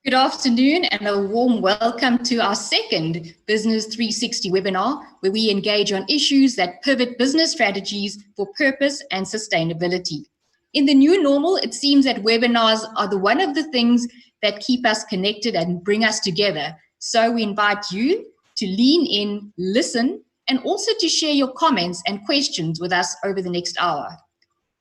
Good afternoon and a warm welcome to our second Business 360 webinar, where we engage on issues that pivot business strategies for purpose and sustainability. In the new normal, it seems that webinars are one of the things that keep us connected and bring us together. So we invite you to lean in, listen, and also to share your comments and questions with us over the next hour.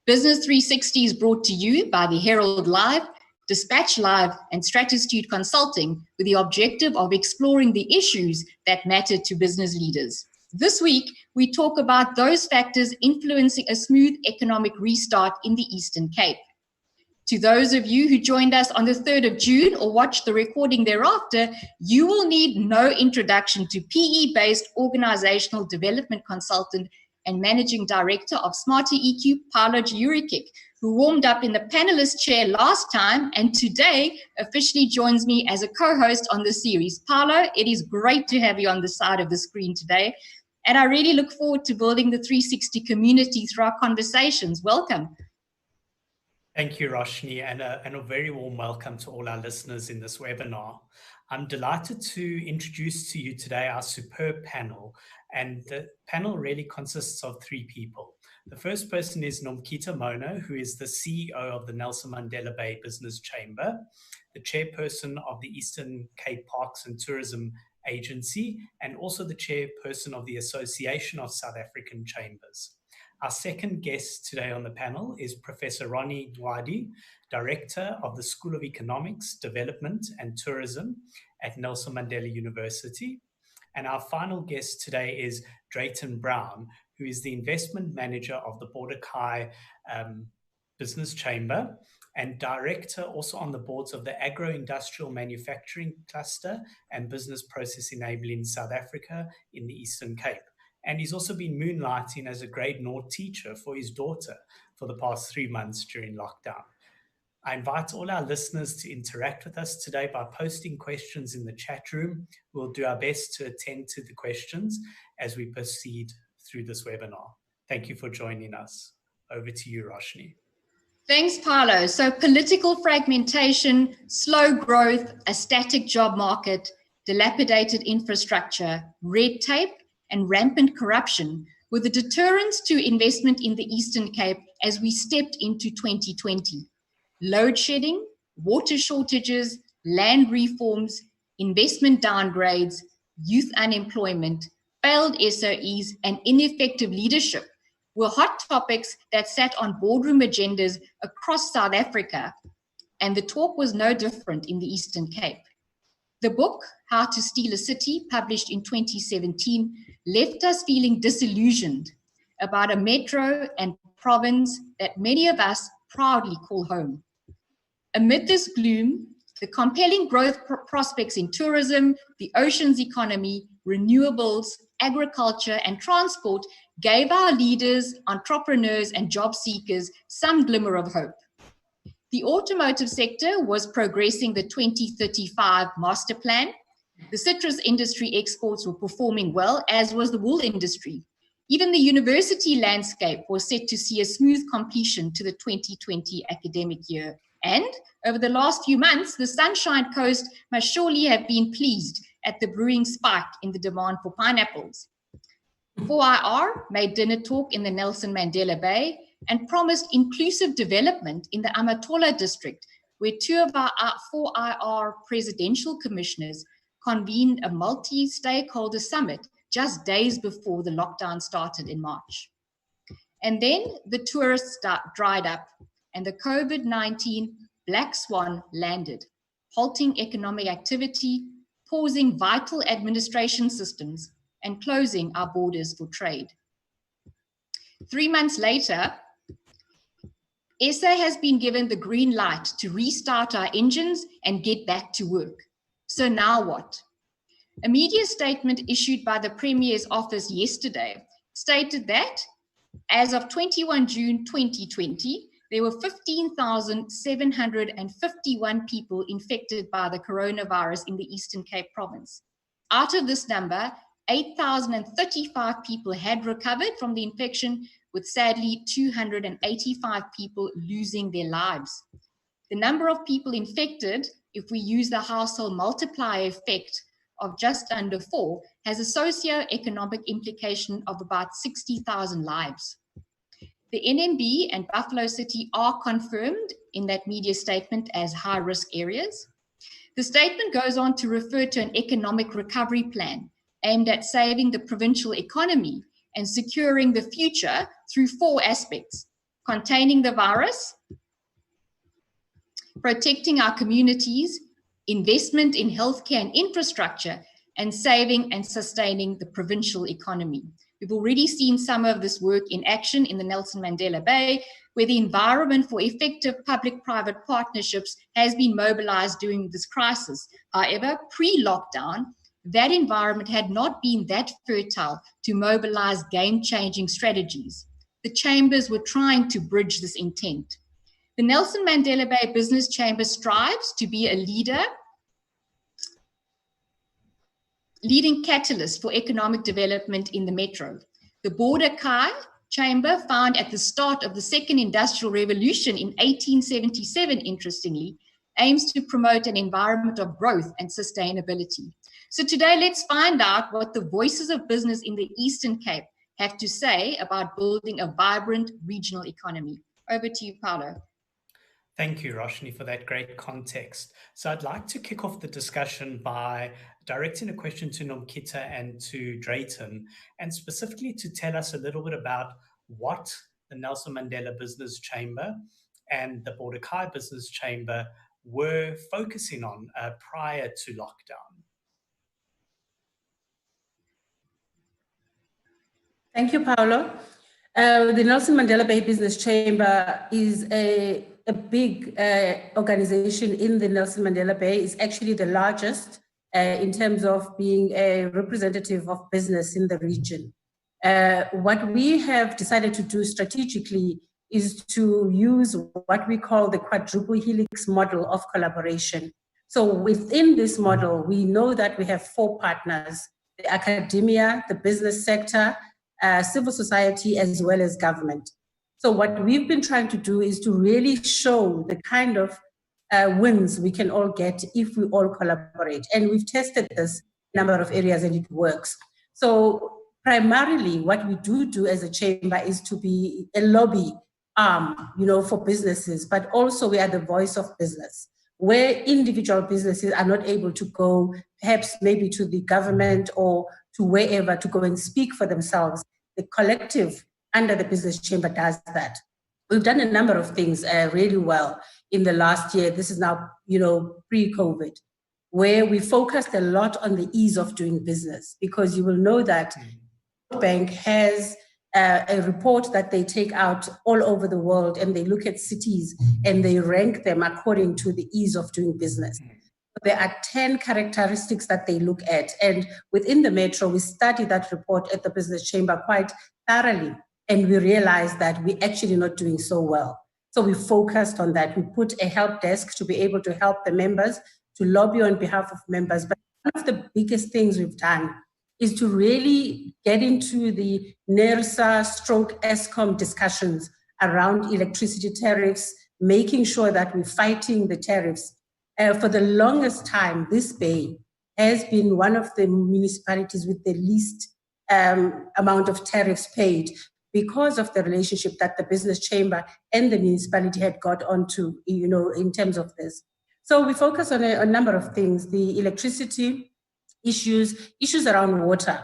Business 360 is brought to you by the Herald Live, Dispatch Live, and Stratostude Consulting, with the objective of exploring the issues that matter to business leaders. This week, we talk about those factors influencing a smooth economic restart in the Eastern Cape. To those of you who joined us on the 3rd of June or watched the recording thereafter, you will need no introduction to PE-based organizational development consultant and managing director of Smarter EQ, Paolo Jurikic, who warmed up in the panelist chair last time and today officially joins me as a co-host on the series. Paolo, it is great to have you on the side of the screen today, and I really look forward to building the 360 community through our conversations. Welcome. Thank you, Roshni, and a very warm welcome to all our listeners in this webinar. I'm delighted to introduce to you today our superb panel, and the panel really consists of three people. The first person is Nomkhita Mono, who is the CEO of the Nelson Mandela Bay Business Chamber, the chairperson of the Eastern Cape Parks and Tourism Agency, and also the chairperson of the Association of South African Chambers. Our second guest today on the panel is Professor Ronnie Dwadi, Director of the School of Economics, Development and Tourism at Nelson Mandela University. And our final guest today is Drayton Brown, who is the Investment Manager of the Bordekai Business Chamber and Director also on the boards of the Agro-Industrial Manufacturing Cluster and Business Process Enabling South Africa in the Eastern Cape. And he's also been moonlighting as a grade naught teacher for his daughter for the past 3 months during lockdown. I invite all our listeners to interact with us today by posting questions in the chat room. We'll do our best to attend to the questions as we proceed through this webinar. Thank you for joining us. Over to you, Roshni. Thanks, Paolo. So political fragmentation, slow growth, a static job market, dilapidated infrastructure, red tape, and rampant corruption were the deterrents to investment in the Eastern Cape as we stepped into 2020. Load shedding, water shortages, land reforms, investment downgrades, youth unemployment, failed SOEs, and ineffective leadership were hot topics that sat on boardroom agendas across South Africa, and the talk was no different in the Eastern Cape. The book, How to Steal a City, published in 2017, left us feeling disillusioned about a metro and province that many of us proudly call home. Amid this gloom, the compelling growth prospects in tourism, the oceans economy, renewables, agriculture, and transport gave our leaders, entrepreneurs, and job seekers some glimmer of hope. The automotive sector was progressing the 2035 master plan. The citrus industry exports were performing well, as was the wool industry. Even the university landscape was set to see a smooth completion to the 2020 academic year. And over the last few months, the Sunshine Coast must surely have been pleased at the brewing spike in the demand for pineapples. 4IR made dinner talk in the Nelson Mandela Bay and promised inclusive development in the Amatola district, where two of our 4IR presidential commissioners convened a multi-stakeholder summit just days before the lockdown started in March. And then the tourists dried up and the COVID-19 black swan landed, halting economic activity, pausing vital administration systems, and closing our borders for trade. 3 months later, SA has been given the green light to restart our engines and get back to work. So now what? A media statement issued by the Premier's office yesterday stated that as of 21 June 2020, there were 15,751 people infected by the coronavirus in the Eastern Cape province. Out of this number, 8,035 people had recovered from the infection, with sadly 285 people losing their lives. The number of people infected if we use the household multiplier effect of just under 4, has a socio-economic implication of about 60,000 lives. The NMB and Buffalo City are confirmed in that media statement as high-risk areas. The statement goes on to refer to an economic recovery plan aimed at saving the provincial economy and securing the future through 4 aspects: containing the virus, protecting our communities, investment in healthcare and infrastructure, and saving and sustaining the provincial economy. We've already seen some of this work in action in the Nelson Mandela Bay, where the environment for effective public-private partnerships has been mobilized during this crisis. However, pre-lockdown, that environment had not been that fertile to mobilize game-changing strategies. The chambers were trying to bridge this intent. The Nelson Mandela Bay Business Chamber strives to be a leading catalyst for economic development in the metro. The Border Kai Chamber, found at the start of the Second Industrial Revolution in 1877, interestingly, aims to promote an environment of growth and sustainability. So today, let's find out what the voices of business in the Eastern Cape have to say about building a vibrant regional economy. Over to you, Paulo. Thank you, Roshni, for that great context. So I'd like to kick off the discussion by directing a question to Nomkita and to Drayton, and specifically to tell us a little bit about what the Nelson Mandela Business Chamber and the Border Kai Business Chamber were focusing on prior to lockdown. Thank you, Paulo. The Nelson Mandela Bay Business Chamber is a big organization in the Nelson Mandela Bay. It's actually the largest in terms of being a representative of business in the region. What we have decided to do strategically is to use what we call the quadruple helix model of collaboration. So within this model, we know that we have 4 partners: the academia, the business sector, civil society, as well as government. So what we've been trying to do is to really show the kind of wins we can all get if we all collaborate. And we've tested this in a number of areas and it works. So primarily what we do as a chamber is to be a lobby arm, for businesses, but also we are the voice of business, where individual businesses are not able to go, perhaps maybe to the government or to wherever to go and speak for themselves. The collective under the business chamber does that. We've done a number of things really well in the last year. This is now, pre-COVID, where we focused a lot on the ease of doing business, because you will know that Bank has a report that they take out all over the world, and they look at cities and they rank them according to the ease of doing business. There are 10 characteristics that they look at. And within the metro, we studied that report at the business chamber quite thoroughly. And we realized that we're actually not doing so well. So we focused on that. We put a help desk to be able to help the members, to lobby on behalf of members. But one of the biggest things we've done is to really get into the NERSA/ESCOM discussions around electricity tariffs, making sure that we're fighting the tariffs. For the longest time, this bay has been one of the municipalities with the least amount of tariffs paid, because of the relationship that the business chamber and the municipality had got onto, in terms of this. So we focus on a number of things: the electricity issues around water.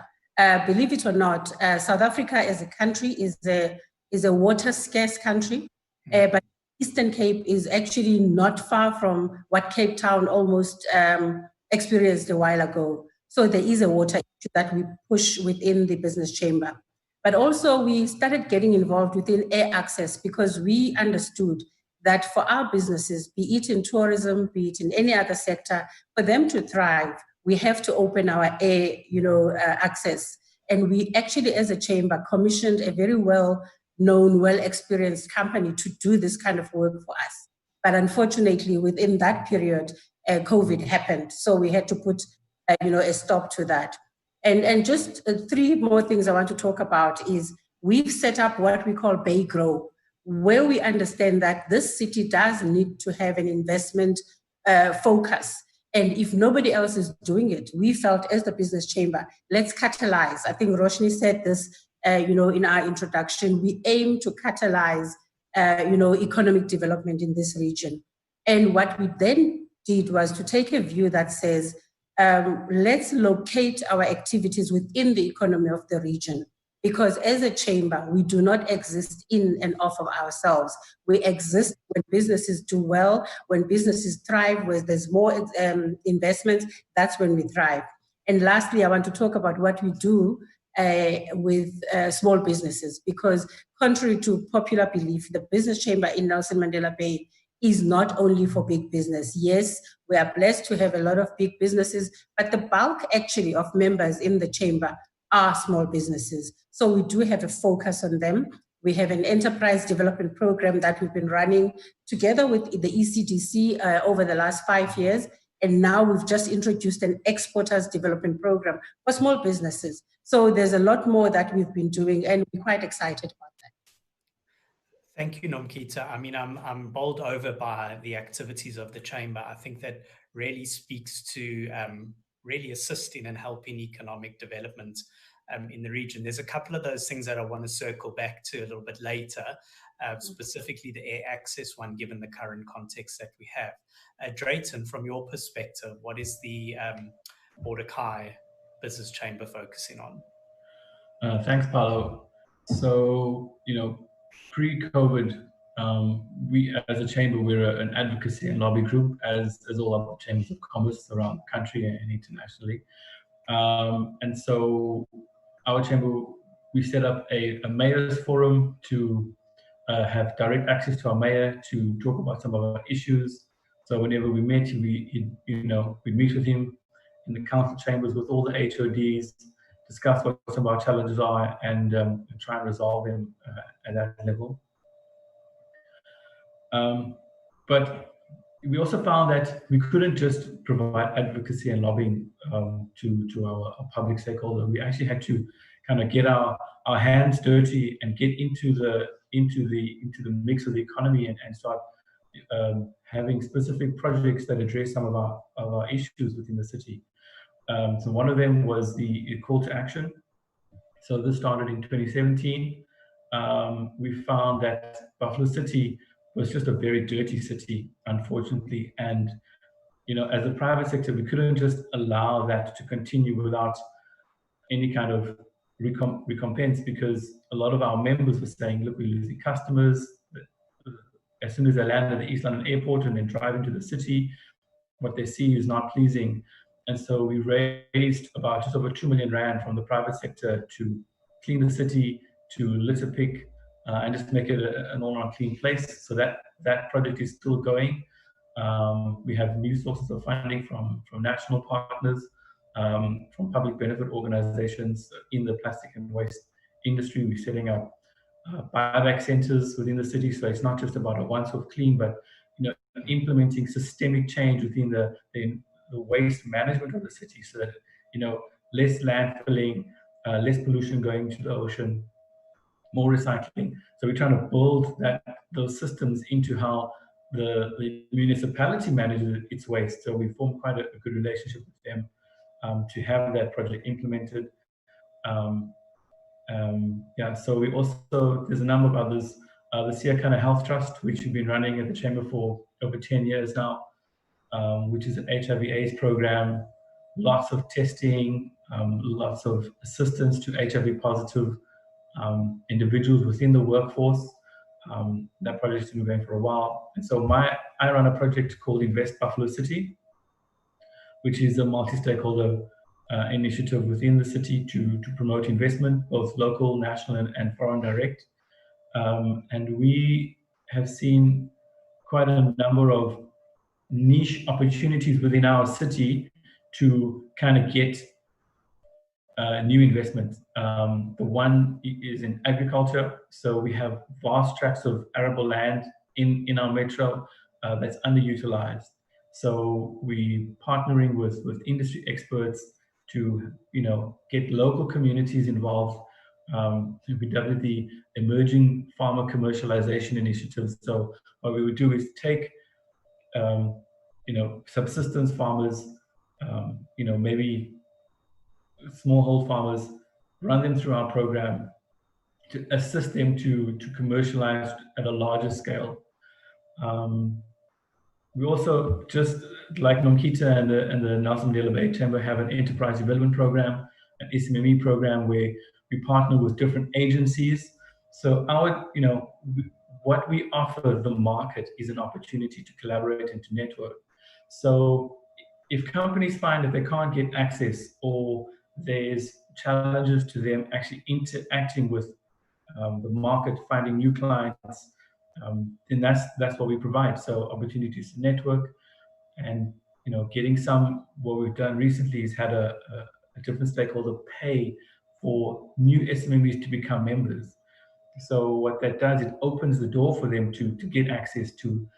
Believe it or not, South Africa as a country is a water scarce country, but Eastern Cape is actually not far from what Cape Town almost experienced a while ago. So there is a water issue that we push within the business chamber. But also we started getting involved within air access, because we understood that for our businesses, be it in tourism, be it in any other sector, for them to thrive, we have to open our air, access. And we actually, as a chamber, commissioned a very well-known, well-experienced company to do this kind of work for us. But unfortunately, within that period, COVID happened. So we had to put, a stop to that. And just 3 more things I want to talk about is we've set up what we call Bay Grow, where we understand that this city does need to have an investment focus. And if nobody else is doing it, we felt as the business chamber, let's catalyze. I think Roshni said this, in our introduction. We aim to catalyze, economic development in this region. And what we then did was to take a view that says, let's locate our activities within the economy of the region. Because as a chamber, we do not exist in and of ourselves. We exist when businesses do well, when businesses thrive, where there's more investments, that's when we thrive. And lastly, I want to talk about what we do with small businesses, because contrary to popular belief, the business chamber in Nelson Mandela Bay is not only for big business. Yes, we are blessed to have a lot of big businesses, but the bulk actually of members in the chamber are small businesses. So we do have a focus on them. We have an enterprise development program that we've been running together with the ECDC over the last 5 years. And now we've just introduced an exporters development program for small businesses. So there's a lot more that we've been doing, and we're quite excited about that. Thank you, Nomkhita. I mean, I'm bowled over by the activities of the chamber. I think that really speaks to really assisting and helping economic development in the region. There's a couple of those things that I want to circle back to a little bit later, specifically the air access one, given the current context that we have. Drayton, from your perspective, what is the Mordecai Business Chamber focusing on? Thanks, Paolo. So, pre-COVID, we as a chamber, we're an advocacy and lobby group, as all other chambers of commerce around the country and internationally. And so our chamber, we set up a mayor's forum to have direct access to our mayor to talk about some of our issues. So whenever we met, we'd meet with him in the council chambers with all the HODs, discuss what some of our challenges are, and try and resolve them at that level. But we also found that we couldn't just provide advocacy and lobbying to our public stakeholder. We actually had to kind of get our hands dirty and get into the mix of the economy and start having specific projects that address some of our issues within the city. So one of them was the call to action. So this started in 2017. We found that Buffalo City was just a very dirty city, unfortunately. And, as a private sector, we couldn't just allow that to continue without any kind of recompense, because a lot of our members were saying, look, we're losing customers. As soon as they land at the East London airport and then drive into the city, what they see is not pleasing. And so we raised about just over 2 million rand from the private sector to clean the city, to litter pick, and just make it an all-around clean place. So that project is still going. We have new sources of funding from national partners, from public benefit organizations in the plastic and waste industry. We're setting up buyback centers within the city. So it's not just about a once-off clean, but implementing systemic change within the waste management of the city, so that less landfilling, less pollution going to the ocean, more recycling. So we're trying to build those systems into how the municipality manages its waste. So we formed quite a good relationship with them to have that project implemented. So we also, there's a number of others. The Siakana Health Trust, which we've been running at the Chamber for over 10 years now, which is an HIV/AIDS program, lots of testing, lots of assistance to HIV positive individuals within the workforce. That project has been going for a while. And so I run a project called Invest Buffalo City, which is a multi-stakeholder initiative within the city to promote investment, both local, national, and foreign direct. And we have seen quite a number of niche opportunities within our city to kind of get new investments. The one is in agriculture. So we have vast tracts of arable land in our metro that's underutilized. So we partnering with industry experts to get local communities involved. We dubbed it the Emerging Farmer Commercialization Initiative. So what we would do is take subsistence farmers, maybe smallhold farmers, run them through our program to assist them to commercialize at a larger scale. We also, just like Nomkita and the Nelson Mandela Bay Chamber, have an enterprise development program, an SMME program where we partner with different agencies. So what we offer the market is an opportunity to collaborate and to network. So if companies find that they can't get access, or there's challenges to them actually interacting with the market, finding new clients, then that's what we provide. So opportunities to network, and getting some. What we've done recently is had a different stakeholder pay for new SMEs to become members. So what that does, it opens the door for them to get access to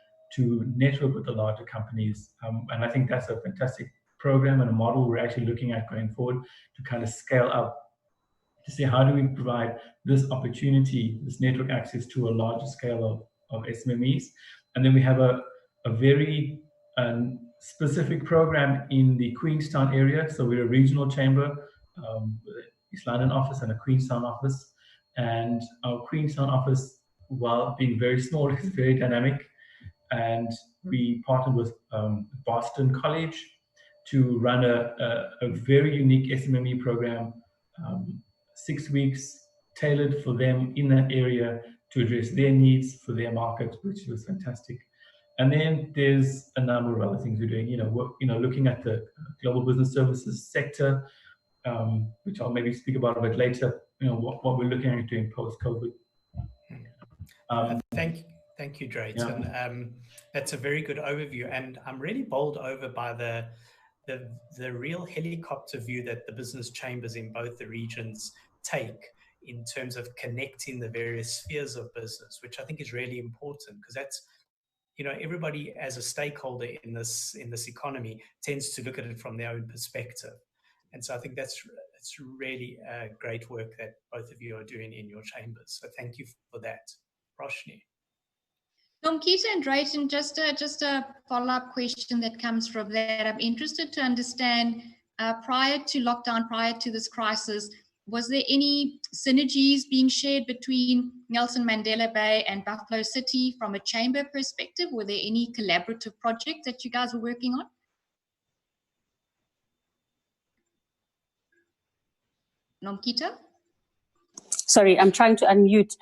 network with the larger companies, and I think that's a fantastic program and a model we're actually looking at going forward to kind of scale up, to see how do we provide this opportunity, this network access to a larger scale of SMEs. And then we have a very specific program in the Queenstown area. So we're a regional chamber, East London office and a Queenstown office. And our Queenstown office, while being very small, is very dynamic. And we partnered with Boston College to run a very unique SMME program, 6 weeks, tailored for them in that area to address their needs for their market, which was fantastic. And then there's a number of other things we're doing, looking at the global business services sector, which I'll maybe speak about a bit later, what we're looking at doing post-COVID. Thank you, Drayton. Yeah. That's a very good overview, and I'm really bowled over by the real helicopter view that the business chambers in both the regions take in terms of connecting the various spheres of business, which I think is really important, because that's, everybody as a stakeholder in this economy tends to look at it from their own perspective. And so I think it's really great work that both of you are doing in your chambers. So thank you for that. Roshni. Nomkita and Drayton, just a follow-up question that comes from that. I'm interested to understand, prior to lockdown, prior to this crisis, was there any synergies being shared between Nelson Mandela Bay and Buffalo City from a chamber perspective? Were there any collaborative projects that you guys were working on? Nomkita? Sorry, I'm trying to unmute.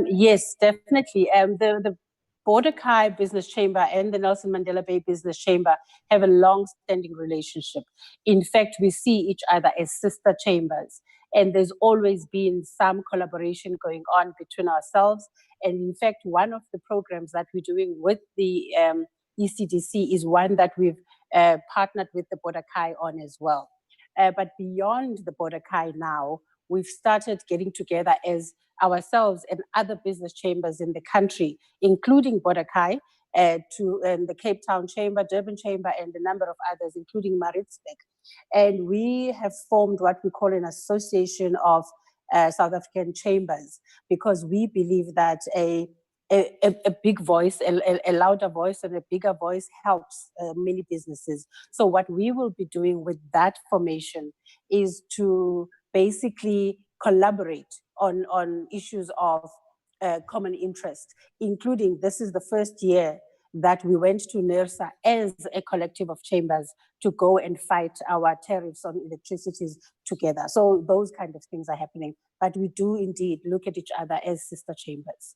Yes, definitely. The Border-Kai Business Chamber and the Nelson Mandela Bay Business Chamber have a long-standing relationship. In fact, we see each other as sister chambers, and there's always been some collaboration going on between ourselves. And in fact, one of the programs that we're doing with the ECDC is one that we've partnered with the Border-Kai on as well. But beyond the Border-Kai now, we've started getting together as ourselves and other business chambers in the country, including Border-Kai, to the Cape Town Chamber, Durban Chamber, and a number of others, including Maritzburg. And we have formed what we call an association of South African chambers, because we believe that a big voice, a louder voice and a bigger voice helps many businesses. So what we will be doing with that formation is to basically collaborate on issues of common interest, including, this is the first year that we went to NERSA as a collective of chambers to go and fight our tariffs on electricity together. So those kind of things are happening, but we do indeed look at each other as sister chambers.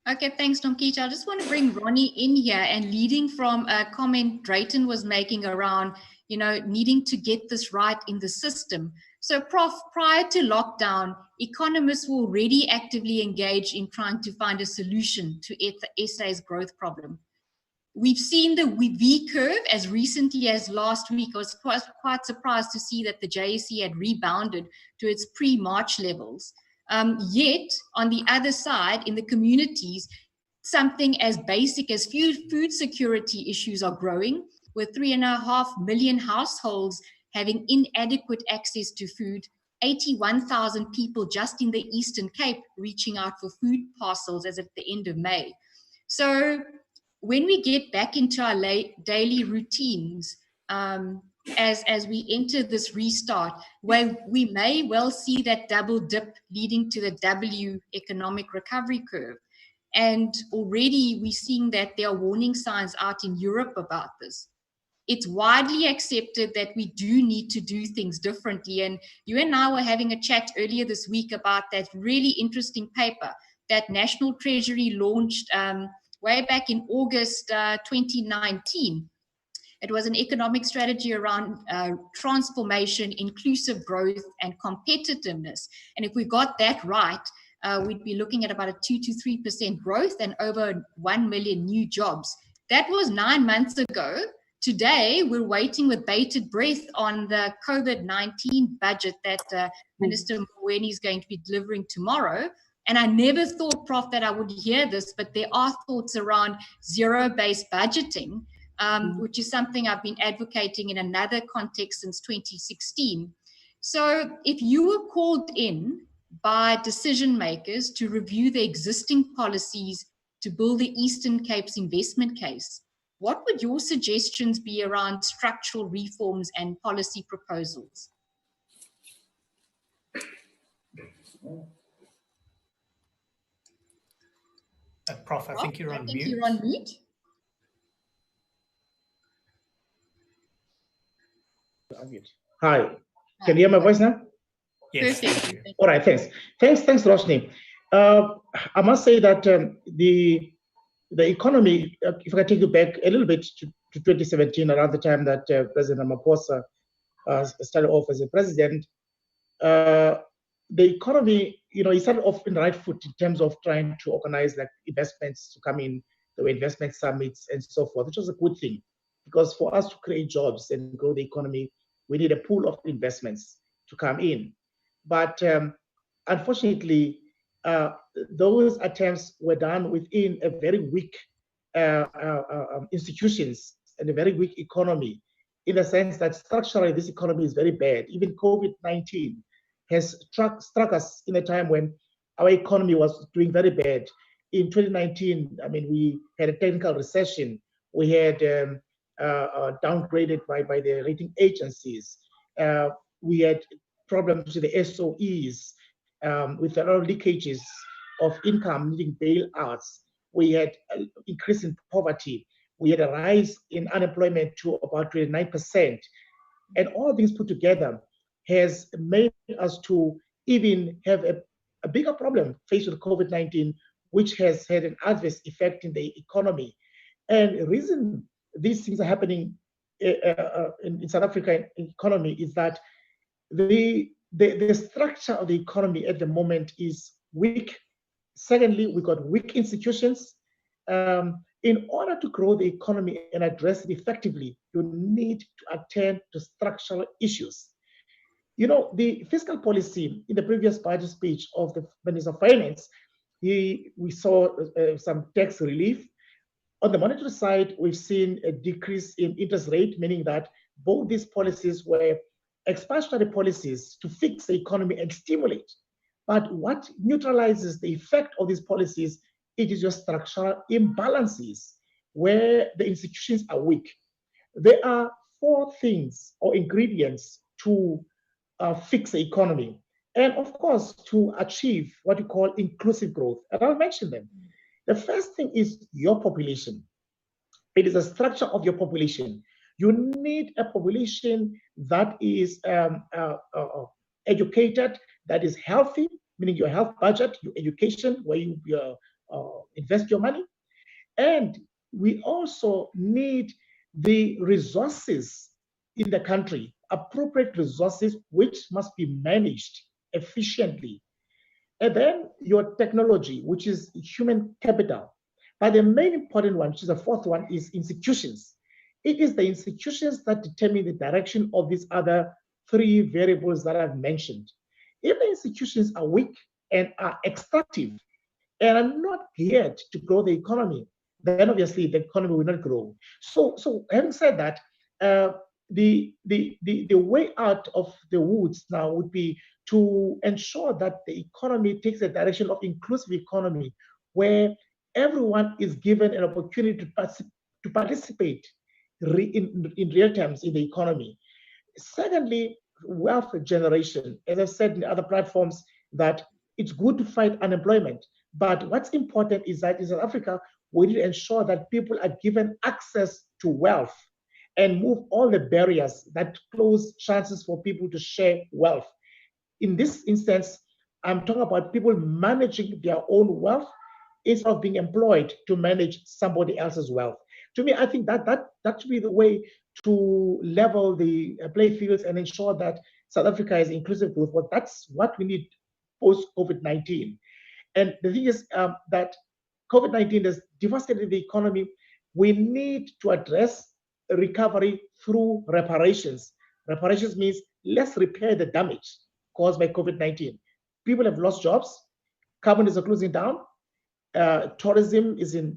Okay, thanks, Nomkita. I just want to bring Ronnie in here, and leading from a comment Drayton was making around, needing to get this right in the system. So, Prof, prior to lockdown, economists were already actively engaged in trying to find a solution to SA's growth problem. We've seen the V curve as recently as last week. I was quite surprised to see that the JSE had rebounded to its pre-March levels. Yet, on the other side, in the communities, something as basic as food security issues are growing, with 3.5 million households having inadequate access to food, 81,000 people just in the Eastern Cape reaching out for food parcels as of the end of May. So when we get back into our daily routines, as we enter this restart, where we may well see that double dip leading to the W economic recovery curve. And already we're seeing that there are warning signs out in Europe about this. It's widely accepted that we do need to do things differently. And you and I were having a chat earlier this week about that really interesting paper that National Treasury launched way back in August 2019. It was an economic strategy around transformation, inclusive growth, and competitiveness. And if we got that right, we'd be looking at about a 2 to 3% growth and over 1 million new jobs. That was 9 months ago. Today, we're waiting with bated breath on the COVID-19 budget that Minister Mboweni is going to be delivering tomorrow. And I never thought, Prof, that I would hear this, but there are thoughts around zero-based budgeting, which is something I've been advocating in another context since 2016. So if you were called in by decision makers to review the existing policies to build the Eastern Cape's investment case, what would your suggestions be around structural reforms and policy proposals? Prof, I think you're on mute. You're on mute. Hi, can you hear my voice now? Yes, thank you. All right, thanks, Roshni. I must say that the economy, if I can take you back a little bit to 2017, around the time that President Ramaphosa started off as a president, the economy, he started off in the right foot in terms of trying to organize like investments to come in, the investment summits and so forth, which was a good thing, because for us to create jobs and grow the economy, we need a pool of investments to come in. But unfortunately, those attempts were done within a very weak institutions and a very weak economy, in the sense that structurally this economy is very bad. Even COVID-19 has struck us in a time when our economy was doing very bad. In 2019, I mean, we had a technical recession. We had downgraded by the rating agencies. We had problems with the SOEs, with a lot of leakages of income needing bailouts. We had an increase in poverty. We had a rise in unemployment to about 29%. And all things put together has made us to even have a bigger problem faced with COVID-19, which has had an adverse effect in the economy. And the reason these things are happening in South African economy is that the structure of the economy at the moment is weak. Secondly, we got weak institutions. In order to grow the economy and address it effectively, you need to attend to structural issues. The fiscal policy in the previous budget speech of the Minister of Finance, we saw some tax relief. On the monetary side, we've seen a decrease in interest rate, meaning that both these policies were expansionary policies to fix the economy and stimulate. But what neutralizes the effect of these policies, it is your structural imbalances where the institutions are weak. There are 4 things or ingredients to fix the economy. And of course, to achieve what you call inclusive growth. And I'll mention them. The first thing is your population. It is a structure of your population. You need a population that is educated, that is healthy, meaning your health budget, your education, where you invest your money. And we also need the resources in the country, appropriate resources, which must be managed efficiently. And then your technology, which is human capital. But the main important one, which is the 4th one, is institutions. It is the institutions that determine the direction of these other 3 variables that I've mentioned. If the institutions are weak and are extractive and are not geared to grow the economy, then obviously the economy will not grow. So having said that, the way out of the woods now would be to ensure that the economy takes the direction of inclusive economy, where everyone is given an opportunity to participate in real terms in the economy. Secondly, wealth generation. As I've said in other platforms, that it's good to fight unemployment. But what's important is that in South Africa, we need to ensure that people are given access to wealth and move all the barriers that close chances for people to share wealth. In this instance, I'm talking about people managing their own wealth instead of being employed to manage somebody else's wealth. To me, I think that should be the way to level the playing fields and ensure that South Africa is inclusive growth. But that's what we need post-COVID-19. And the thing is that COVID-19 has devastated the economy. We need to address recovery through reparations. Reparations means let's repair the damage caused by COVID-19. People have lost jobs. Companies are closing down. Tourism is in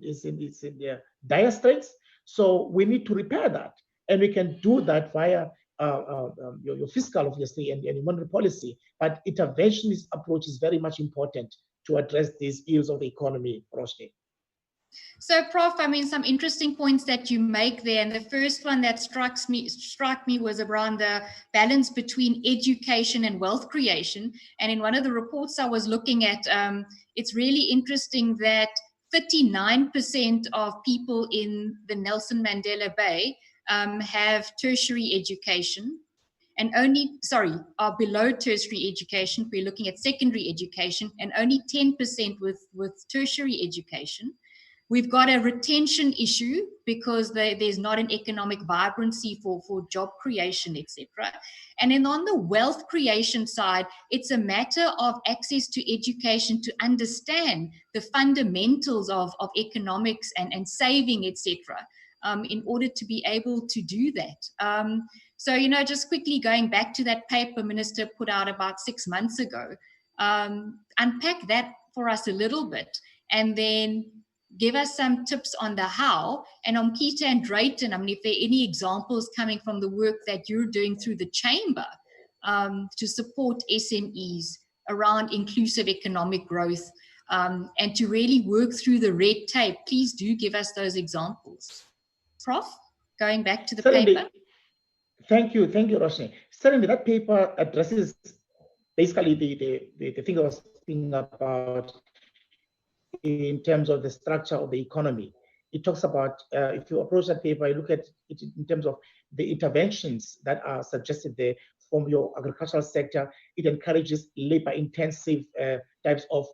dire straits. So we need to repair that. And we can do that via your fiscal, obviously, and monetary policy. But interventionist approach is very much important to address these ills of the economy, Roshni. So, Prof, I mean, some interesting points that you make there. And the first one that struck me was around the balance between education and wealth creation. And in one of the reports I was looking at, it's really interesting that 39% of people in the Nelson Mandela Bay have tertiary education, and are below tertiary education. We're looking at secondary education, and only 10% with tertiary education. We've got a retention issue because there's not an economic vibrancy for job creation, etc. And then on the wealth creation side, it's a matter of access to education to understand the fundamentals of economics and saving, etc. In order to be able to do that. So, just quickly going back to that paper Minister put out about 6 months ago, unpack that for us a little bit, and then give us some tips on the how. And Omkita and Drayton, I mean, if there are any examples coming from the work that you're doing through the chamber to support SMEs around inclusive economic growth and to really work through the red tape, please do give us those examples. Prof, going back to the paper. Thank you, Roshni. Certainly, that paper addresses basically the thing I was thinking about in terms of the structure of the economy. It talks about, if you approach that paper, you look at it in terms of the interventions that are suggested there from your agricultural sector. It encourages labor-intensive types of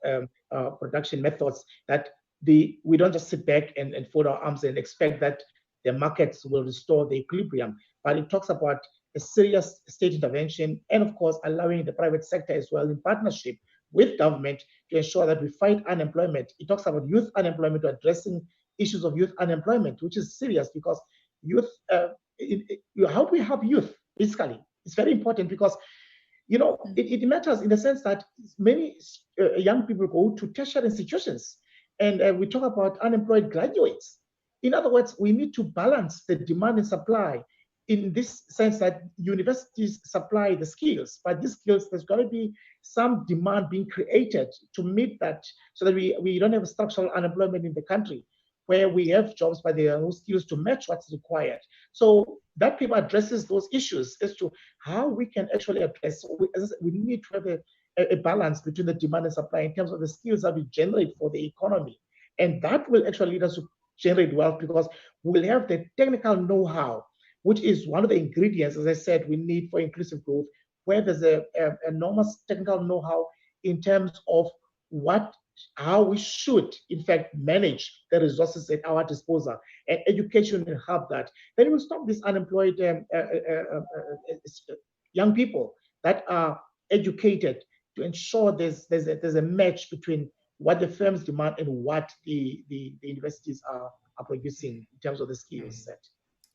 production methods that we don't just sit back and fold our arms and expect that the markets will restore the equilibrium, but it talks about a serious state intervention and, of course, allowing the private sector as well in partnership with government to ensure that we fight unemployment. It talks about youth unemployment, addressing issues of youth unemployment, which is serious because youth, how do we help youth, basically? It's very important because, it matters in the sense that many young people go to tertiary institutions, and we talk about unemployed graduates. In other words, we need to balance the demand and supply in this sense that universities supply the skills, but these skills, there's got to be some demand being created to meet that so that we don't have structural unemployment in the country where we have jobs, but there are no skills to match what's required. So that paper addresses those issues as to how we can actually address. We need to have a balance between the demand and supply in terms of the skills that we generate for the economy. And that will actually lead us to generate wealth because we'll have the technical know-how, which is one of the ingredients, as I said, we need for inclusive growth, where there's an enormous technical know-how in terms of how we should, in fact, manage the resources at our disposal, and education will help that. Then we will stop these unemployed young people that are educated to ensure there's a match between what the firms demand and what the universities are producing in terms of the skills set.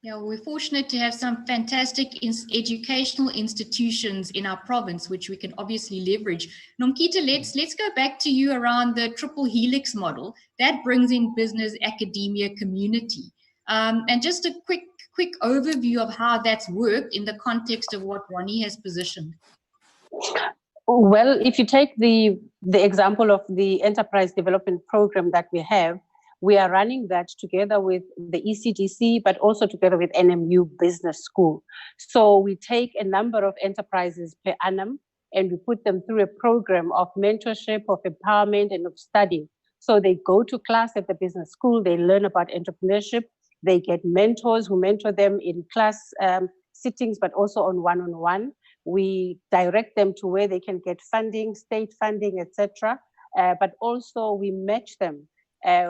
Yeah, we're fortunate to have some fantastic educational institutions in our province, which we can obviously leverage. Nomkita, let's go back to you around the triple helix model that brings in business, academia, community, and just a quick overview of how that's worked in the context of what Ronnie has positioned. Well, if you take the example of the enterprise development program that we have, We are running that together with the ECDC, but also together with NMU Business School. So we take a number of enterprises per annum and we put them through a program of mentorship, of empowerment, and of study. So they go to class at the business school, they learn about entrepreneurship, they get mentors who mentor them in class sittings, but also on one-on-one. We direct them to where they can get funding, state funding, etc. But also we match them.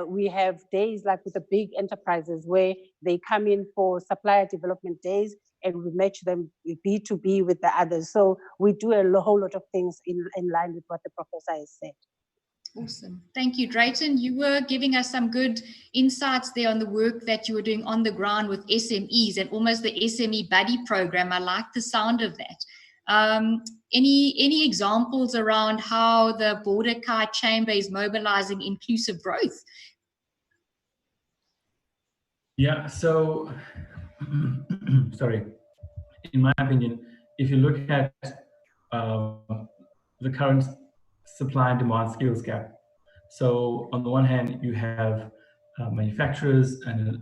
We have days like with the big enterprises where they come in for supplier development days and we match them B2B with the others. So we do a whole lot of things in line with what the professor has said. Awesome. Thank you, Drayton. You were giving us some good insights there on the work that you were doing on the ground with SMEs and almost the SME buddy program. I like the sound of that. Any examples around how the Border Kai Chamber is mobilizing inclusive growth? Yeah, so, sorry, in my opinion, if you look at the current supply and demand skills gap, so on the one hand, you have manufacturers and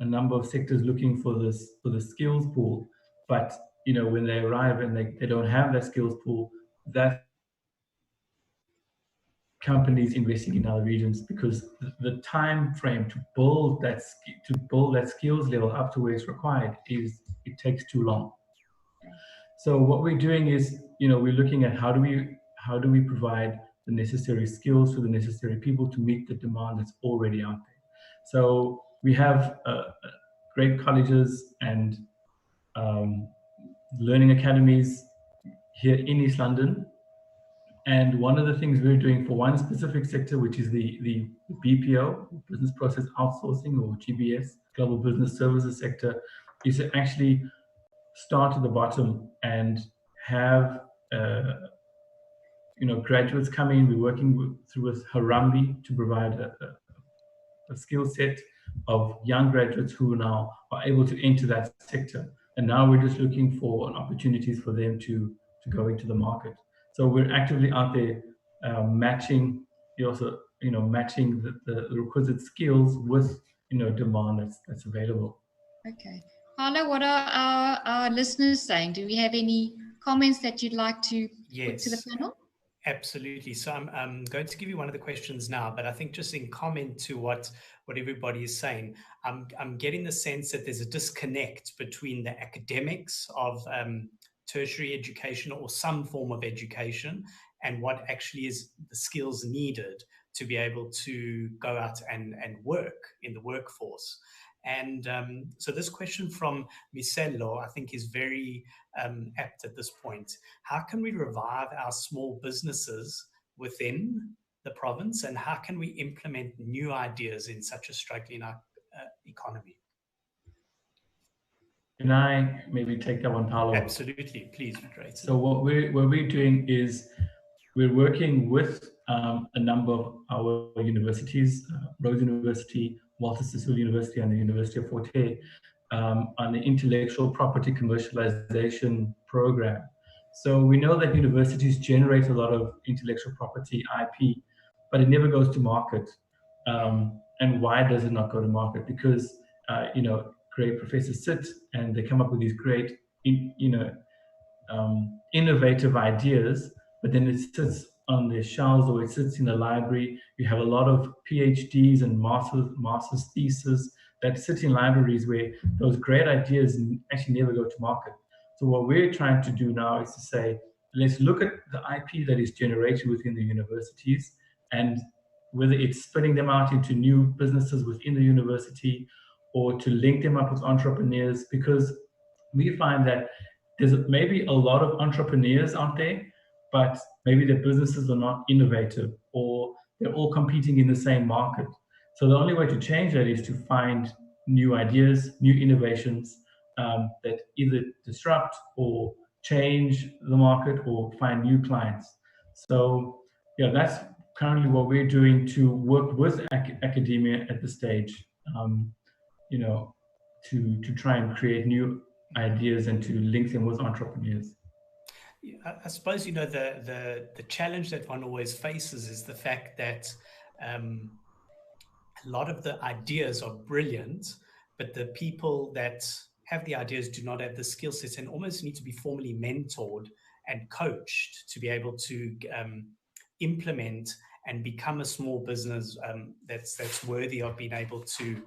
a number of sectors looking for the skills pool, but when they arrive and they don't have that skills pool, that companies investing in other regions, because the time frame to build that skills level up to where it's required it takes too long. So what we're doing is we're looking at how do we provide the necessary skills to the necessary people to meet the demand that's already out there. So we have great colleges and learning academies here in East London. And one of the things we're doing for one specific sector, which is the BPO, Business Process Outsourcing, or GBS, Global Business Services sector, is to actually start at the bottom and have graduates come in. We're working through Harambee to provide a skill set of young graduates who now are able to enter that sector. And now we're just looking for opportunities for them to go into the market. So we're actively out there matching matching the requisite skills with demand that's available. Okay. Paolo, what are our listeners saying? Do we have any comments that you'd like to put to the panel? Absolutely. So I'm going to give you one of the questions now, but I think just in comment to what everybody is saying, I'm getting the sense that there's a disconnect between the academics of tertiary education or some form of education and what actually is the skills needed to be able to go out and work in the workforce. And so this question from Misello, I think, is very apt at this point. How can we revive our small businesses within the province, and how can we implement new ideas in such a struggling economy? Can I maybe take that one, Paolo? Absolutely, please. Great. So what we're doing is we're working with a number of our universities, Rhodes University, Walter Sisulu University, and the University of Fort Hare, on the intellectual property commercialization program. So we know that universities generate a lot of intellectual property IP, but it never goes to market. And why does it not go to market? Because great professors sit and they come up with these great innovative ideas, but then it sits on their shelves or it sits in the library. You have a lot of PhDs and master's theses that sit in libraries where those great ideas actually never go to market. So what we're trying to do now is to say, let's look at the IP that is generated within the universities and whether it's splitting them out into new businesses within the university or to link them up with entrepreneurs, because we find that there's maybe a lot of entrepreneurs out there, but maybe their businesses are not innovative or they're all competing in the same market. So the only way to change that is to find new ideas, new innovations that either disrupt or change the market or find new clients. So yeah, that's currently what we're doing to work with academia at this stage, to try and create new ideas and to link them with entrepreneurs. I suppose the challenge that one always faces is the fact that a lot of the ideas are brilliant, but the people that have the ideas do not have the skill sets and almost need to be formally mentored and coached to be able to implement and become a small business that's worthy of being able to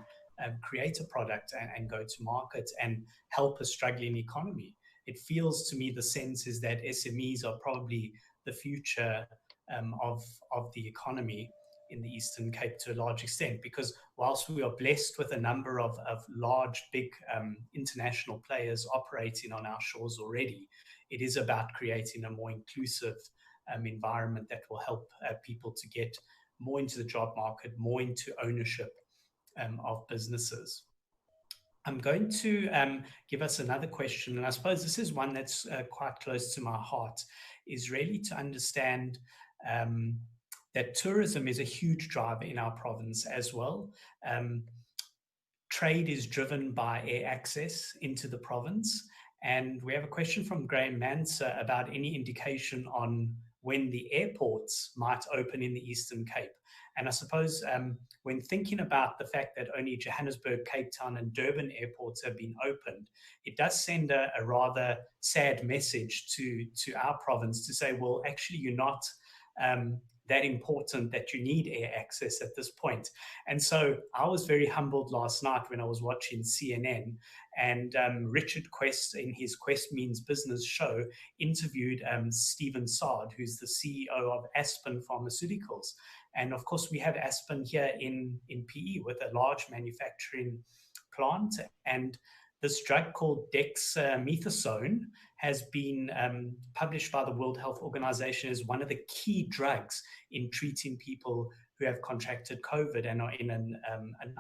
create a product and go to market and help a struggling economy. It feels to me the sense is that SMEs are probably the future of the economy in the Eastern Cape to a large extent, because whilst we are blessed with a number of large, big international players operating on our shores already, it is about creating a more inclusive environment that will help people to get more into the job market, more into ownership of businesses. I'm going to give us another question, and I suppose this is one that's quite close to my heart, is really to understand that tourism is a huge driver in our province as well. Trade is driven by air access into the province, and we have a question from Graham Manser about any indication on when the airports might open in the Eastern Cape. And I suppose when thinking about the fact that only Johannesburg, Cape Town and Durban airports have been opened, it does send a rather sad message to our province to say, well, actually, you're not that important that you need air access at this point. And so I was very humbled last night when I was watching CNN, and Richard Quest in his Quest Means Business show interviewed Stephen Sard, who's the CEO of Aspen Pharmaceuticals. And of course, we have Aspen here in PE with a large manufacturing plant. And this drug called dexamethasone has been published by the World Health Organization as one of the key drugs in treating people who have contracted COVID and are in an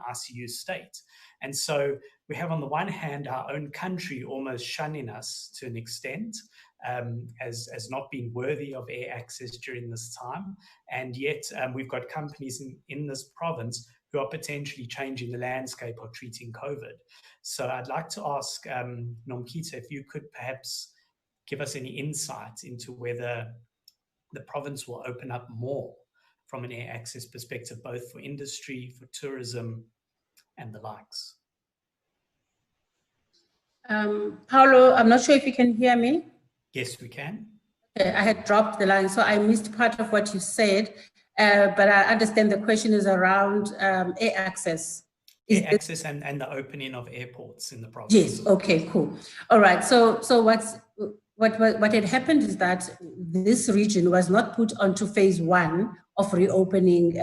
ICU state. And so we have on the one hand our own country almost shunning us to an extent as not being worthy of air access during this time. And yet we've got companies in this province who are potentially changing the landscape of treating COVID. So I'd like to ask Nomkita if you could perhaps give us any insight into whether the province will open up more from an air access perspective, both for industry, for tourism, and the likes. Paulo, I'm not sure if you can hear me. Yes, we can. Okay, I had dropped the line, so I missed part of what you said, but I understand the question is around air access. Air access and the opening of airports in the province. Yes, okay, cool. All right, so what had happened is that this region was not put onto phase one of reopening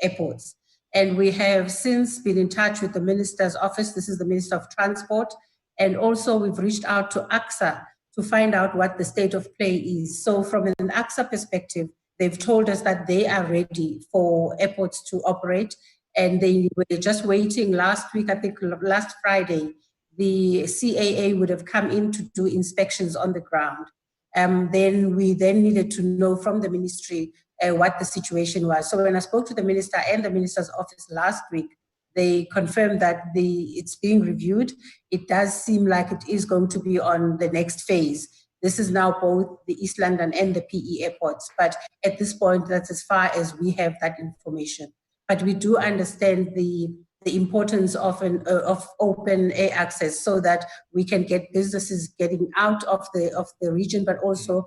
airports. And we have since been in touch with the minister's office. This is the Minister of Transport. And also we've reached out to AXA to find out what the state of play is. So from an AXA perspective, they've told us that they are ready for airports to operate. And they were just waiting last week, I think last Friday, the CAA would have come in to do inspections on the ground. Then we needed to know from the ministry what the situation was. So when I spoke to the minister and the minister's office last week, they confirmed that it's being reviewed. It does seem like it is going to be on the next phase. This is now both the East London and the PE airports. But at this point, that's as far as we have that information. But we do understand the importance of open air access so that we can get businesses getting out of the region, but also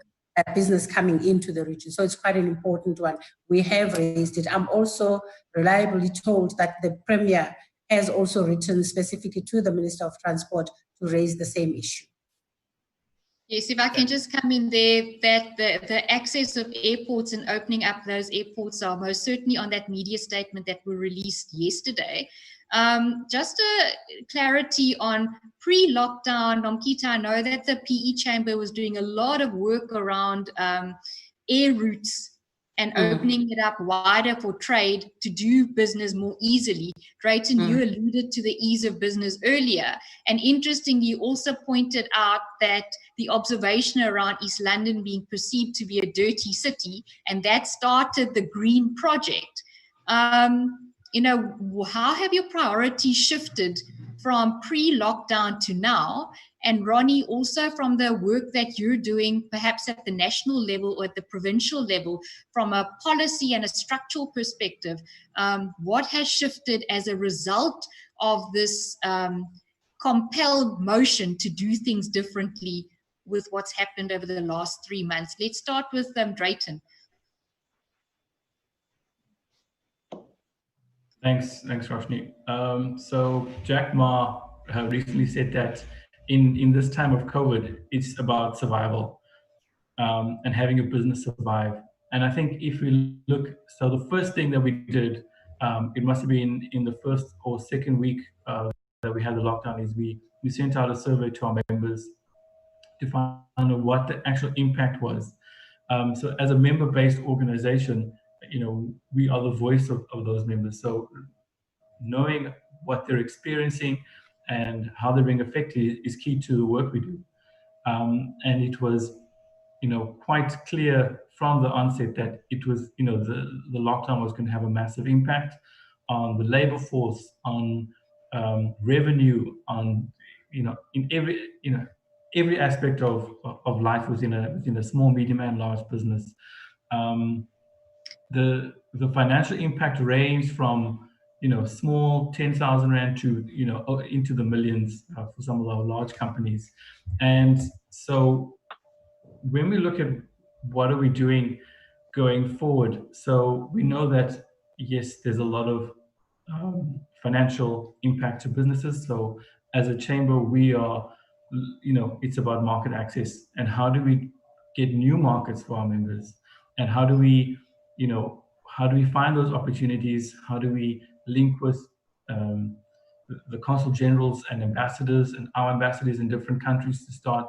business coming into the region. So it's quite an important one. We have raised it. I'm also reliably told that the Premier has also written specifically to the Minister of Transport to raise the same issue. Yes, if I can just come in there, that the access of airports and opening up those airports are most certainly on that media statement that were released yesterday. Just a clarity on pre-lockdown, Nomkita, I know that the PE Chamber was doing a lot of work around air routes and opening it up wider for trade to do business more easily. Drayton, you alluded to the ease of business earlier. And interestingly, you also pointed out that the observation around East London being perceived to be a dirty city, and that started the Green Project. You know, how have your priorities shifted from pre-lockdown to now? And Ronnie, also from the work that you're doing, perhaps at the national level or at the provincial level, from a policy and a structural perspective, what has shifted as a result of this compelled motion to do things differently with what's happened over the last 3 months? Let's start with Drayton. Thanks, Roshni. So Jack Ma recently said that in this time of COVID, it's about survival and having a business survive. And I think if we look, so the first thing that we did, it must have been in the first or second week that we had the lockdown, is we sent out a survey to our members to find out what the actual impact was. So as a member-based organization, we are the voice of those members. So knowing what they're experiencing and how they're being affected is key to the work we do. And it was, quite clear from the onset that it was, the lockdown was going to have a massive impact on the labor force, on revenue, on, in every aspect of life within a small, medium, and large business. The financial impact ranged from small 10,000 rand to into the millions for some of our large companies. And so when we look at what are we doing going forward, so we know that yes, there's a lot of financial impact to businesses. So as a chamber, we are, it's about market access and how do we get new markets for our members, and how do we find those opportunities? How do we link with the consul generals and ambassadors and our ambassadors in different countries to start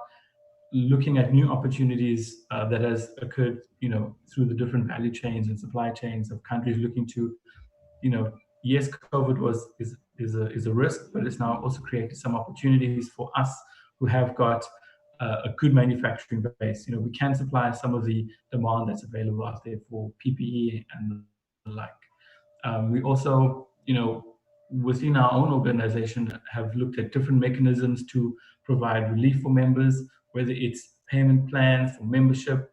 looking at new opportunities that has occurred, through the different value chains and supply chains of countries looking to, yes, COVID is a risk, but it's now also created some opportunities for us who have got a good manufacturing base. We can supply some of the demand that's available out there for PPE and the like. We also, within our own organization, have looked at different mechanisms to provide relief for members, whether it's payment plans for membership,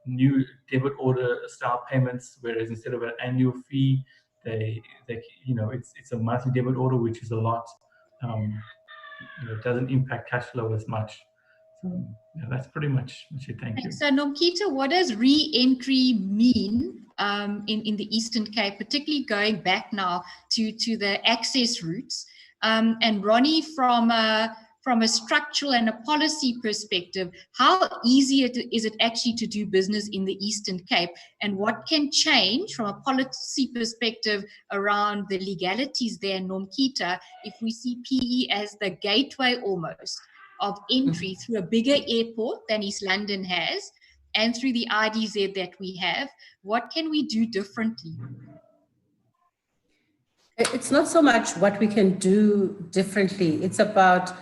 new debit order style payments, whereas instead of an annual fee, it's a monthly debit order, which is a lot, doesn't impact cash flow as much. So that's pretty much it. Thank you. So Nomkhita, what does re-entry mean in the Eastern Cape, particularly going back now to the access routes? And Ronnie, from a structural and a policy perspective, how easy is it actually to do business in the Eastern Cape? And what can change from a policy perspective around the legalities there, Nomkhita, if we see PE as the gateway almost of entry through a bigger airport than East London has, and through the IDZ that we have? What can we do differently? It's not so much what we can do differently. It's about,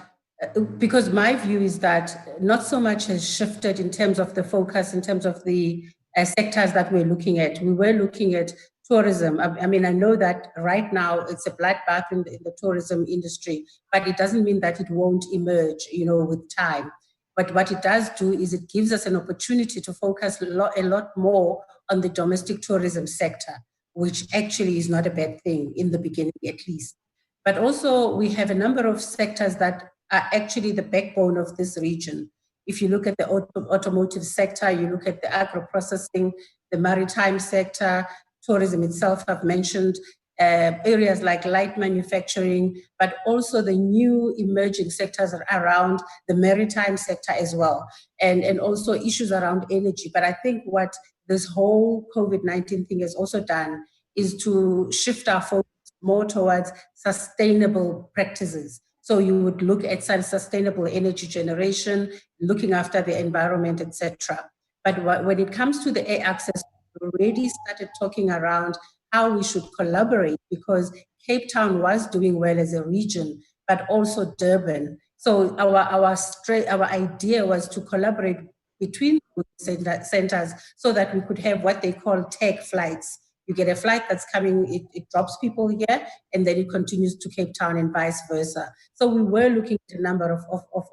because my view is that not so much has shifted in terms of the focus, in terms of the sectors that we're looking at. We were looking at tourism. I mean, I know that right now it's a bloodbath in the tourism industry, but it doesn't mean that it won't emerge, with time. But what it does do is it gives us an opportunity to focus a lot more on the domestic tourism sector, which actually is not a bad thing in the beginning, at least. But also we have a number of sectors that are actually the backbone of this region. If you look at the automotive sector, you look at the agro-processing, the maritime sector, tourism itself, I've mentioned, areas like light manufacturing, but also the new emerging sectors around the maritime sector as well, and also issues around energy. But I think what this whole COVID-19 thing has also done is to shift our focus more towards sustainable practices. So you would look at some sustainable energy generation, looking after the environment, etc. But when it comes to the air access, we already started talking around how we should collaborate, because Cape Town was doing well as a region, but also Durban. So our idea was to collaborate between centers so that we could have what they call tech flights, You get a flight that's coming, it drops people here, and then it continues to Cape Town and vice versa. So we were looking at a number of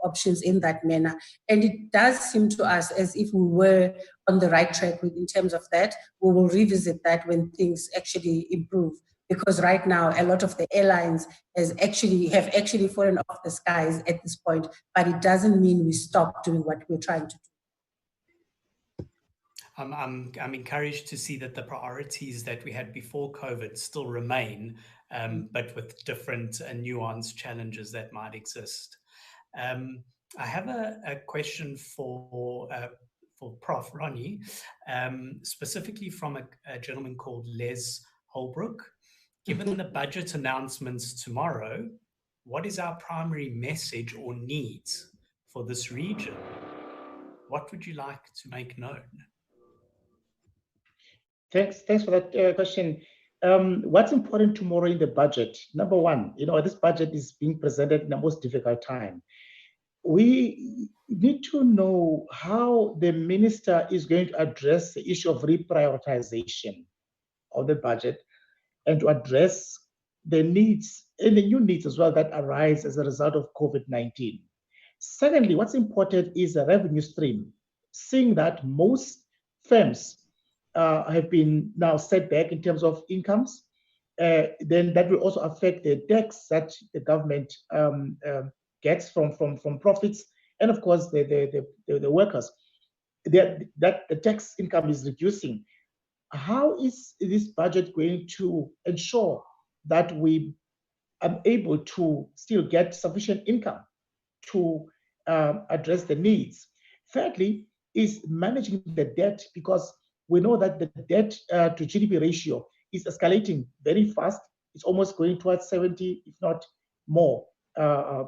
options in that manner. And it does seem to us as if we were on the right track in terms of that. We will revisit that when things actually improve. Because right now, a lot of the airlines have actually fallen off the skies at this point, but it doesn't mean we stop doing what we're trying to do. I'm encouraged to see that the priorities that we had before COVID still remain, but with different nuanced challenges that might exist. I have a question for Prof. Ronnie, specifically from a gentleman called Les Holbrook. Given the budget announcements tomorrow, what is our primary message or needs for this region? What would you like to make known? Thanks for that question. What's important tomorrow in the budget? Number one, this budget is being presented in the most difficult time. We need to know how the minister is going to address the issue of reprioritization of the budget and to address the needs and the new needs as well that arise as a result of COVID-19. Secondly, what's important is a revenue stream, seeing that most firms have been now set back in terms of incomes, then that will also affect the tax that the government gets from profits, and of course the workers. That the tax income is reducing. How is this budget going to ensure that we are able to still get sufficient income to address the needs? Thirdly, is managing the debt, because we know that the debt to GDP ratio is escalating very fast. It's almost going towards 70, if not more,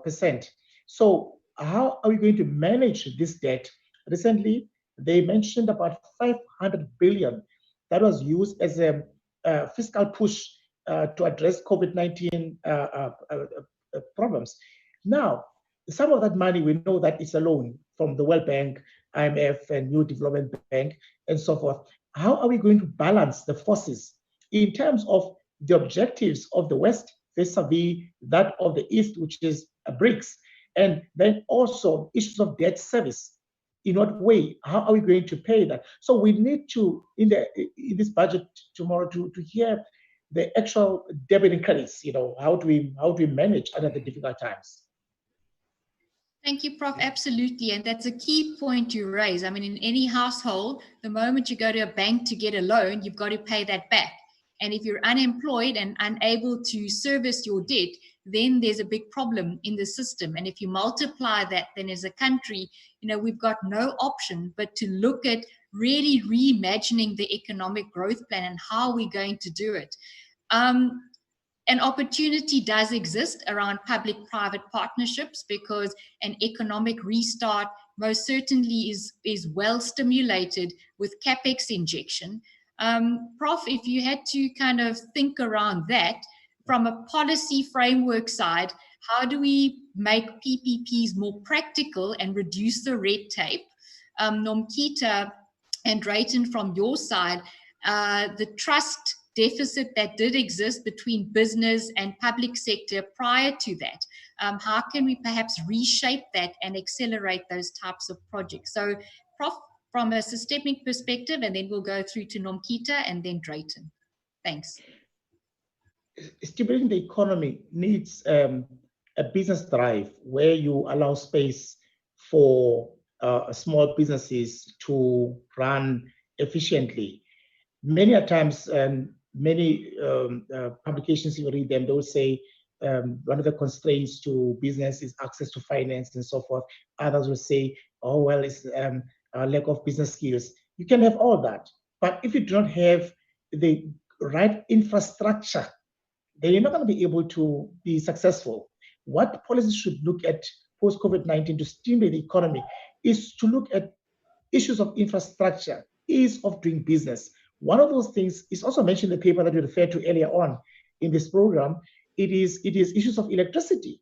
percent. So how are we going to manage this debt? Recently, they mentioned about 500 billion that was used as a fiscal push to address COVID-19 problems. Now, some of that money, we know that it's a loan from the World Bank, IMF, and New Development Bank, and so forth. How are we going to balance the forces in terms of the objectives of the West vis-a-vis that of the East, which is BRICS, and then also issues of debt service? In what way? How are we going to pay that? So we need to, in this budget tomorrow, to hear the actual debit and credits. How do we manage under the difficult times? Thank you, Prof. Absolutely. And that's a key point you raise. I mean, in any household, the moment you go to a bank to get a loan, you've got to pay that back. And if you're unemployed and unable to service your debt, then there's a big problem in the system. And if you multiply that, then as a country, we've got no option but to look at really reimagining the economic growth plan and how we're going to do it. An opportunity does exist around public-private partnerships, because an economic restart most certainly is well stimulated with CapEx injection. Prof, if you had to kind of think around that from a policy framework side, how do we make PPPs more practical and reduce the red tape? Nomkita and Drayton, from your side, the trust deficit that did exist between business and public sector prior to that. How can we perhaps reshape that and accelerate those types of projects? So, Prof, from a systemic perspective, and then we'll go through to Nomkita and then Drayton. Thanks. Stimulating the economy needs a business drive where you allow space for small businesses to run efficiently. Many a times, many publications, you read them, they'll say one of the constraints to business is access to finance and so forth. Others will say, oh, well, it's a lack of business skills. You can have all that. But if you do not have the right infrastructure, then you're not going to be able to be successful. What policies should look at post-COVID-19 to stimulate the economy is to look at issues of infrastructure, ease of doing business. One of those things is also mentioned in the paper that we referred to earlier on in this program. It is issues of electricity.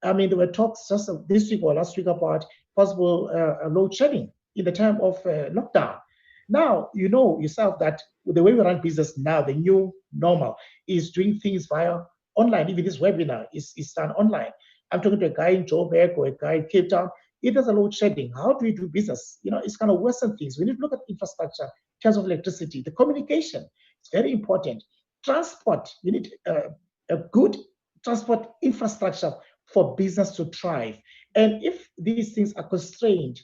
I mean, there were talks just this week or last week about possible load shedding in the time of lockdown. Now, you know yourself that the way we run business now, the new normal is doing things via online. Even this webinar is done online. I'm talking to a guy in Joburg or a guy in Cape Town. It does a load shedding. How do we do business? You know, it's kind of Western things. We need to look at infrastructure in terms of electricity, the communication. It's very important. Transport, you need a good transport infrastructure for business to thrive. And if these things are constrained,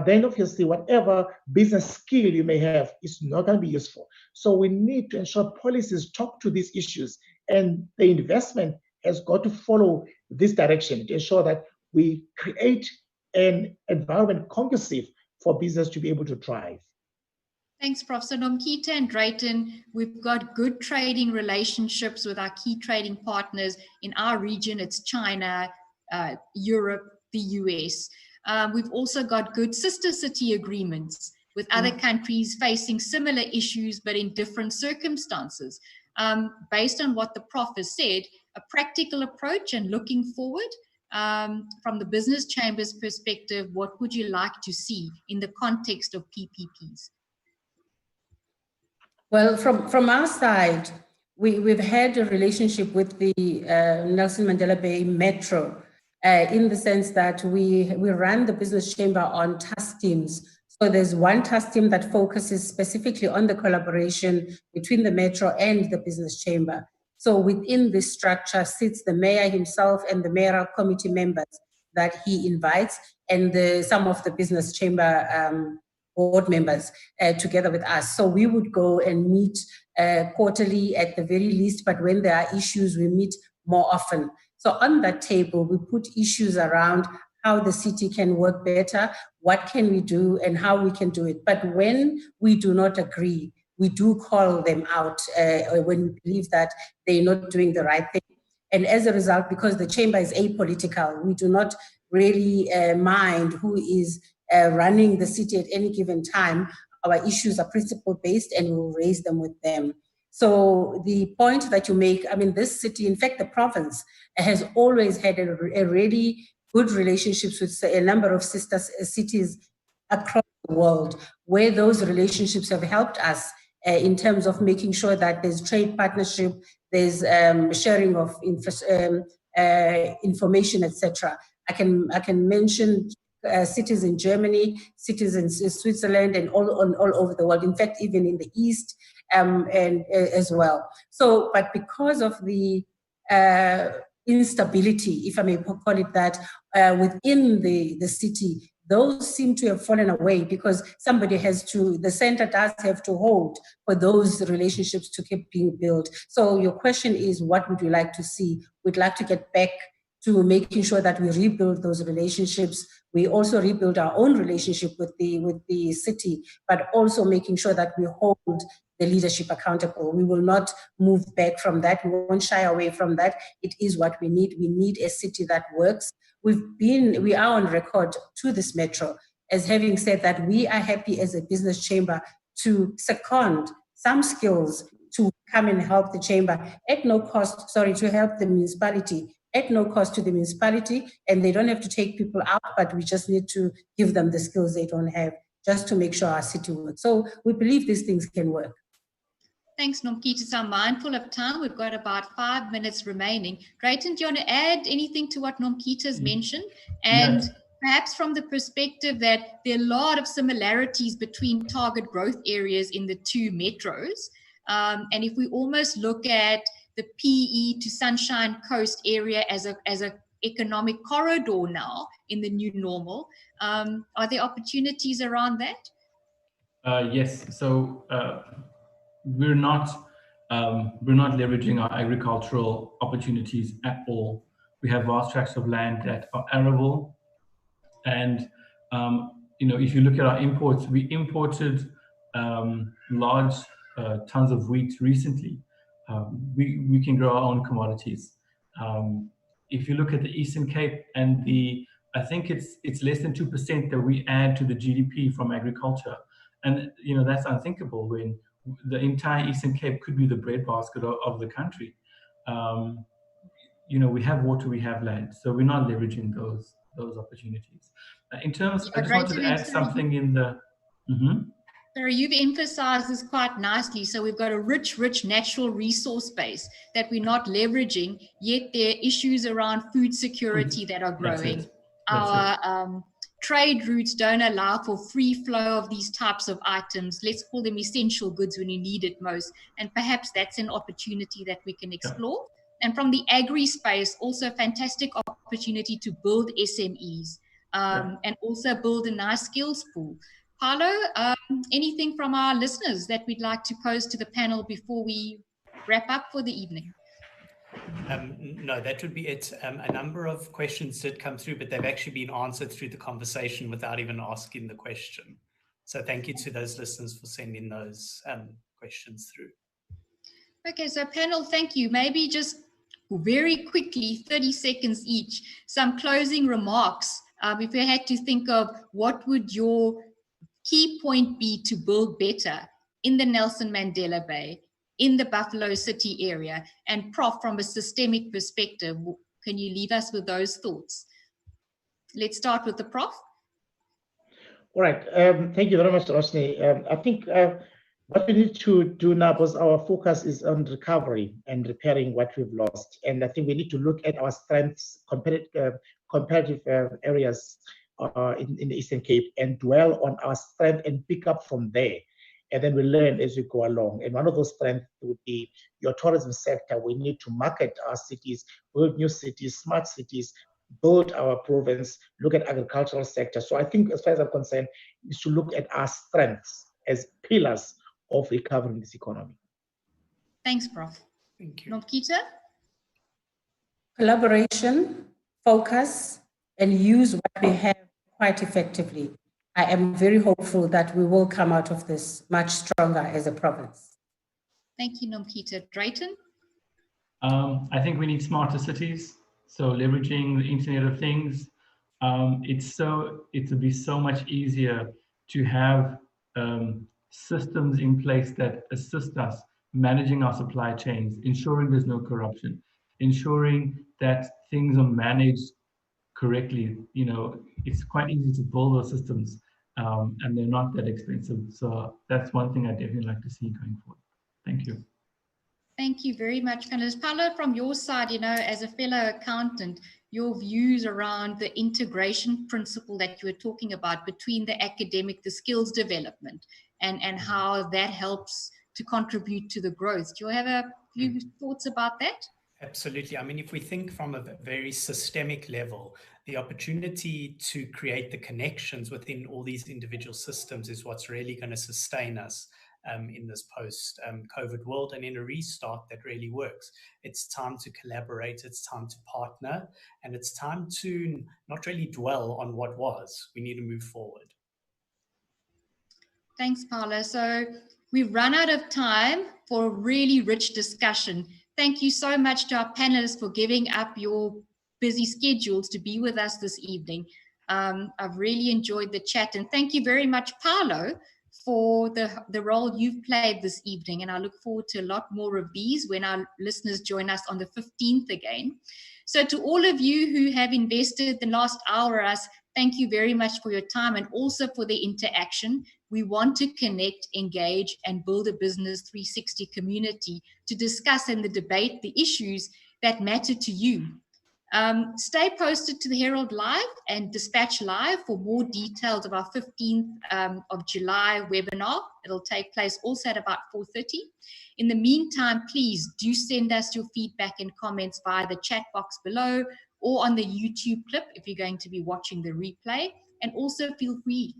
then obviously whatever business skill you may have is not going to be useful. So we need to ensure policies talk to these issues, and the investment has got to follow this direction to ensure that we create an environment conducive for business to be able to thrive. Thanks, Prof. So Nomkita and Drayton, we've got good trading relationships with our key trading partners. In our region, it's China, Europe, the US. We've also got good sister city agreements with other countries facing similar issues, but in different circumstances. Based on what the Prof has said, a practical approach and looking forward, from the business chamber's perspective, what would you like to see in the context of PPPs? Well, from our side, we've had a relationship with the Nelson Mandela Bay Metro in the sense that we run the business chamber on task teams. So there's one task team that focuses specifically on the collaboration between the Metro and the business chamber. So within this structure sits the mayor himself and the mayoral committee members that he invites, and some of the business chamber board members together with us. So we would go and meet quarterly at the very least, but when there are issues, we meet more often. So on that table, we put issues around how the city can work better, what can we do, and how we can do it. But when we do not agree, we do call them out when we believe that they're not doing the right thing. And as a result, because the chamber is apolitical, we do not really mind who is running the city at any given time. Our issues are principle-based and we'll raise them with them. So the point that you make, I mean, this city, in fact, the province has always had a really good relationships with a number of sister cities across the world, where those relationships have helped us in terms of making sure that there's trade partnership, there's sharing of information, etc. I can mention cities in Germany, cities in Switzerland, and all over the world. In fact, even in the East, and as well. So, but because of the instability, if I may call it that, within the city, those seem to have fallen away because somebody has to, the center does have to hold for those relationships to keep being built. So your question is, what would you like to see? We'd like to get back to making sure that we rebuild those relationships. We also rebuild our own relationship with the city, but also making sure that we hold the leadership accountable. We will not move back from that. We won't shy away from that. It is what we need. We need a city that works. We are on record to this metro as having said that we are happy as a business chamber to second some skills to come and help the chamber at no cost, to help the municipality at no cost to the municipality, and they don't have to take people out, but we just need to give them the skills they don't have just to make sure our city works. So we believe these things can work. Thanks, Nomkita. So I'm mindful of time. We've got about 5 minutes remaining. Drayton, do you want to add anything to what Nomkita's mentioned? And perhaps from the perspective that there are a lot of similarities between target growth areas in the two metros. And if we almost look at the PE to Sunshine Coast area as a economic corridor now in the new normal, are there opportunities around that? Yes. So we're not leveraging our agricultural opportunities at all. We have vast tracts of land that are arable, and if you look at our imports, we imported large tons of wheat recently. We can grow our own commodities. If you look at the Eastern Cape and I think it's less than 2% that we add to the GDP from agriculture, and that's unthinkable when the entire Eastern Cape could be the breadbasket of the country. We have water, we have land, so we're not leveraging those opportunities. In terms, I just wanted to add something in the. Sarah, you've emphasized this quite nicely. So we've got a rich natural resource base that we're not leveraging, yet there are issues around food security that are growing. Our trade routes don't allow for free flow of these types of items. Let's call them essential goods when you need it most. And perhaps that's an opportunity that we can explore. And from the agri space, also a fantastic opportunity to build SMEs and also build a nice skills pool. Paulo, anything from our listeners that we'd like to pose to the panel before we wrap up for the evening? No, that would be it. A number of questions did come through, but they've actually been answered through the conversation without even asking the question. So thank you to those listeners for sending those questions through. Okay, so panel, thank you. Maybe just very quickly, 30 seconds each, some closing remarks. If you had to think of what would your key point be to build better in the Nelson Mandela Bay, in the Buffalo City area, and Prof, from a systemic perspective, can you leave us with those thoughts? Let's start with the Prof. All right. Thank you very much, Roshni. I think what we need to do now, because our focus is on recovery and repairing what we've lost. And I think we need to look at our strengths, comparative areas in the Eastern Cape, and dwell on our strength and pick up from there. And then we learn as we go along. And one of those strengths would be your tourism sector. We need to market our cities, build new cities, smart cities, build our province, look at agricultural sector. So I think, as far as I'm concerned, is to look at our strengths as pillars of recovering this economy. Thanks, Prof. Thank you. Nomkita? Collaboration, focus, and use what we have quite effectively. I am very hopeful that we will come out of this much stronger as a province. Thank you, Nomkita. Drayton? I think we need smarter cities. So leveraging the Internet of Things, it would be so much easier to have systems in place that assist us managing our supply chains, ensuring there's no corruption, ensuring that things are managed correctly. You know, it's quite easy to build those systems, and they're not that expensive. So that's one thing I definitely like to see going forward. Thank you. Thank you very much, panelists. Paulo, from your side, you know, as a fellow accountant, your views around the integration principle that you were talking about between the academic, the skills development, and how that helps to contribute to the growth. Do you have a few thoughts about that? Absolutely. I mean, if we think from a very systemic level, the opportunity to create the connections within all these individual systems is what's really going to sustain us in this post-COVID world, and in a restart that really works. It's time to collaborate, it's time to partner, and it's time to not really dwell on what was. We need to move forward. Thanks, Paulo. So we've run out of time for a really rich discussion. Thank you so much to our panelists for giving up your busy schedules to be with us this evening. I've really enjoyed the chat, and thank you very much, Paulo, for the role you've played this evening. And I look forward to a lot more of these when our listeners join us on the 15th again. So to all of you who have invested the last hour with us, thank you very much for your time and also for the interaction. We want to connect, engage, and build a Business 360 community to discuss and debate the issues that matter to you. Stay posted to the Herald Live and Dispatch Live for more details of our 15th of July webinar. It'll take place also at about 4:30. In the meantime, please do send us your feedback and comments via the chat box below or on the YouTube clip if you're going to be watching the replay. And also feel free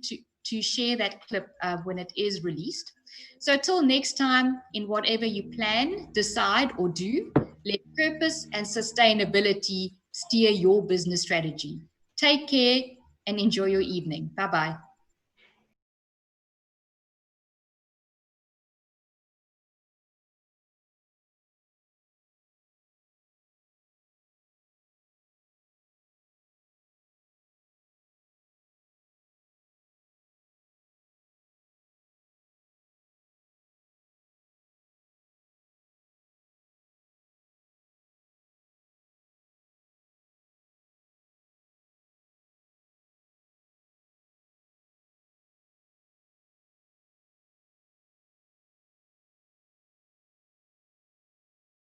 to share that clip when it is released. So till next time, in whatever you plan, decide, or do, let purpose and sustainability steer your business strategy. Take care and enjoy your evening. Bye-bye.